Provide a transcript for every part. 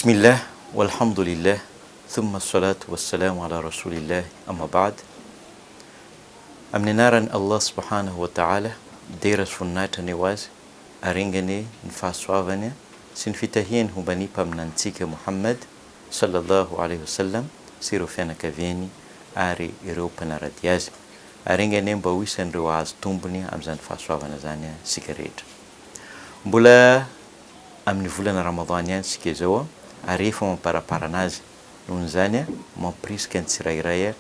Bismillah, walhamdulillah, thumma salatu wassalamu ala rasulillah, amma ba'd. Amin'ny anaran'ny Allah subhanahu wa ta'ala, dera sy voninahitra ho azy, aringany ny fahasoavany sy ny fitahiany hombany mpaminantsika Muhammad sallallahu alaihi wasallam sy ireo fianakaviany ary ireo mpanarady azy. Aringany mba ho isan'ireo azo tombony amin'izany fahasoavana zany sika rehetra. Mbola amin'ny volana Ramadan ihany sika izao ary efa mamparapara anazy noho izany mampirisika ny tsirairay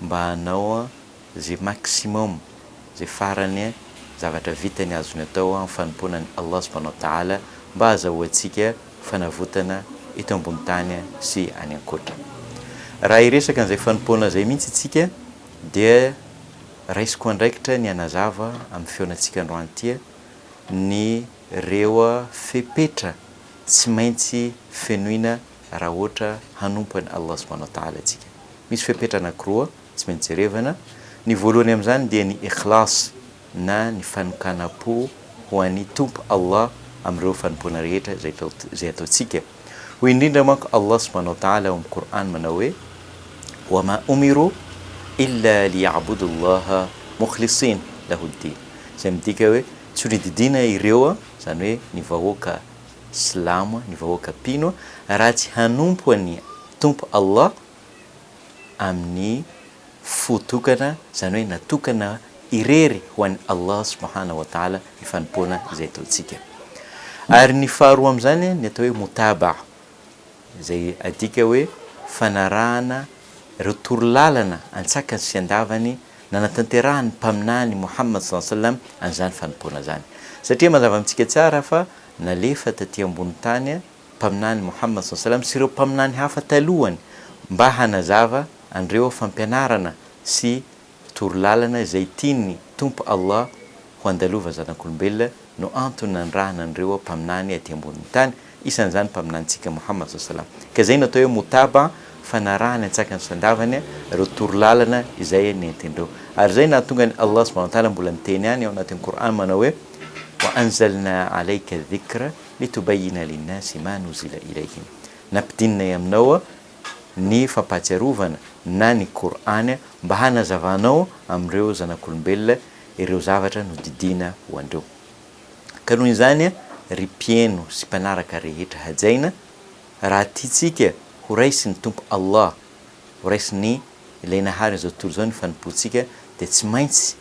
mba hanao zay maximum zay farany zavatra vitany azony atao amin'ny fanompoana Allah subhanahu wa ta'ala mba azahoantsika fanavotana eto ambony tany sy any ankoatra. Raha iresaka an'izay fanompoana zay mihitsy itsika dia raisiko andraikitra ny anazava amin'ny feonantsika androany tia ny reo fepetra tsy maintsy fenoina raha ohatra hanompo ny Allah subhanahu wa ta'ala tsika. Misy fepetra anankiroa tsy maintsy jerevana. Ny voalohany amin'izany dia ny ikhlas na ny fanokana-po ho an'ny tompo Allah amin'ireo fanompoana rehetra zay ataontsika. Ho indrindra manko Allah subhanahu wa ta'ala amin'ny Qur'an manao hoe wa ma umiru illa liya'budu allaha mukhlisin lahu ddin. Izay midika hoe tsy ho nididina ireo zany hoe ny vahoaka silamo, ny vahoaka pino raha tsy hanompo ny tompo Allah amin'ny fotokana, zany hoe natokana irery ho an'ny Allah subhanahu wa ta'ala ny fanompoana izay ataontsika. Ary ny faharoa amin'izany ny atao hoe mutaba, izay adika hoe fanarahana ireo torolalana antsakany sy andavany na natanterahany mpaminany Muhammad sallallahu alaihi wasallam an'izany fanompoana zany. Satria mazava amintsika tsara fa nalefa taty ambony tany mpaminany Muhammad sallallahu alaihi wasallam sy ireo mpaminany hafa talohany mba hanazava andreo fampianarana sy torolalana izay tiany tompo Allah ho andalova zanak'olombelona no antony nandrahana andreo mpaminany aty ambony tany, isan'izany mpaminantsika Muhammad sallallahu alaihi wasallam. Ka zay natao hoe mutaba, fanarahana antsakany sy andavany ireo torolalana izay nentindreo. Ary zay nahatonga ny Allah subhanahu wa ta'ala mbola miteny ihany ao anatin'ny Qur'an manao hoe wa anzalna alayka dhikra litubayyina linnasi ma nuzila ilayhim. Nampidinay aminao ny fampatsiarovana na ny Qur'an mba hanazavanao amin'ireo zanak'olombelona ireo zavatra nodidina ho andreo. Ka noho izany ry mpieno sy mpanaraka rehetra hajaina raha tiantsika ho raisy ny tompo Allah, ho raisy ny ilay nahary zao tontolo zao ny fanompoantsika dia tsy maintsy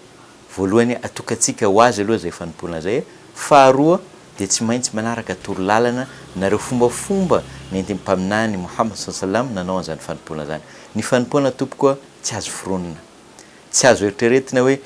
voalohany atokantsika ho azy aloha zay fanompoana zay, faharoa dia tsy maintsy manaraka torolalana nareo fombafomba nentin'ny mpaminany Muhammad sallallahu alaihi wasallam nanao an'izany fanompoana zany. Ny fanompoana tompoka tsy azo foronina, tsy azo eritreretina hoe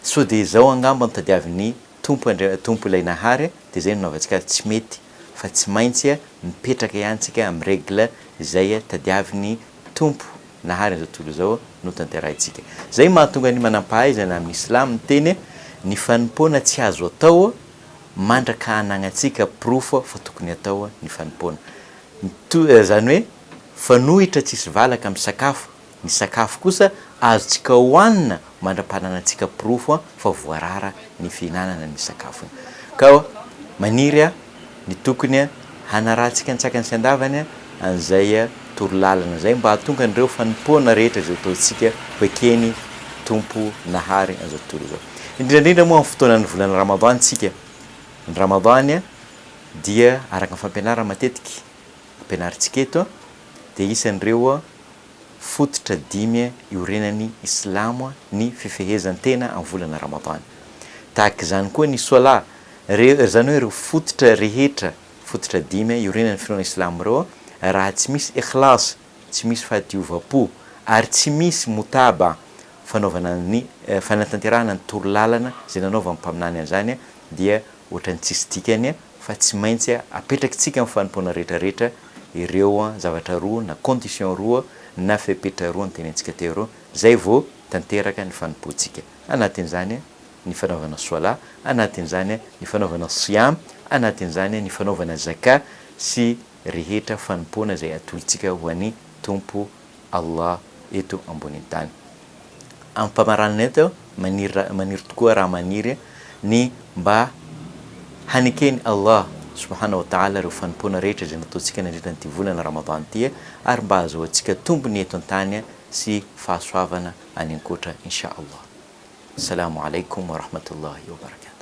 so dia zao angamba nitadiavin'ny tompo ilay nahary dia zay nanaovantsika azy, tsy mety, fa tsy maintsy mipetraka ihany tsika amin'ny règle izay tadiavin'ny tompo nahary zao tontolo zao no tanterahintsika. Zay mahatonga ny manam-pahaizana amin'ny Islam ny teny ny fanompoana tsy azo atao mandraka hananantsika proof fa tokony atao ny fanompoana. Zany hoe fanohitra tsisy valaka amin'ny sakafo, ny sakafo kosa azotsika hohanina mandra-pahananantsika proof fa voarara ny fihinanana ny sakafo. Ka maniry ny tokony hanarantsika antsakany sy andavany an'izay torolalana zay mba hahatonga an'ireo fanompoana rehetra zay ataontsika ho ekeny tompo nahary an'izao tontolo zao. Indrindrandrindra moa amin'ny fotoanan'ny volana Ramadan tsika. Ny Ramadan dia araka ny fampianarana matetiky ampianarintsika eto dia isan'ireo fototra 5 iorenan'ny Islamo ny fifehezan-tena amin'ny volana Ramadan. Tahaka izany koa ny sola, zany hoe ireo fototra rehetra, fototra 5 iorenan'ny finoana Islamo ireo raha tsy misy ikhlas, tsy misy fahadiova-po ary tsy misy mutaba, fanaovana ny fanatanterahana ny torolalana zay nanaova amin'ny mpaminany an'izany dia ohatran'ny tsisy dikany fa tsy maintsy apetrakitsika amin'ny fanompoana rehetrarehetra ireo zavatra roa na condition roa na fepetra roa ny tenentsika teo zay vao tanteraka ny fanompoantsika. Anatin'izany ny fanaovana sola, anatin'izany ny fanaovana siam, anatin'izany ny fanaovana zaka sy rehetra fanompoana zay atolontsika ho an'ny tompo Allah eto ambony tany. Amin'ny mpamaranana eto maniry tokoa raha maniry ny mba hanekeny Allah subhanahu wa ta'ala ireo fanimpona rehetra zay nataontsika nandritran'ity volana ramadan ity ary mba ahazoantsika tombony eto an-tany sy fahasoavana any ankoatra insha Allah. Assalamu alaikum wa rahmatullahi wa barakatuh.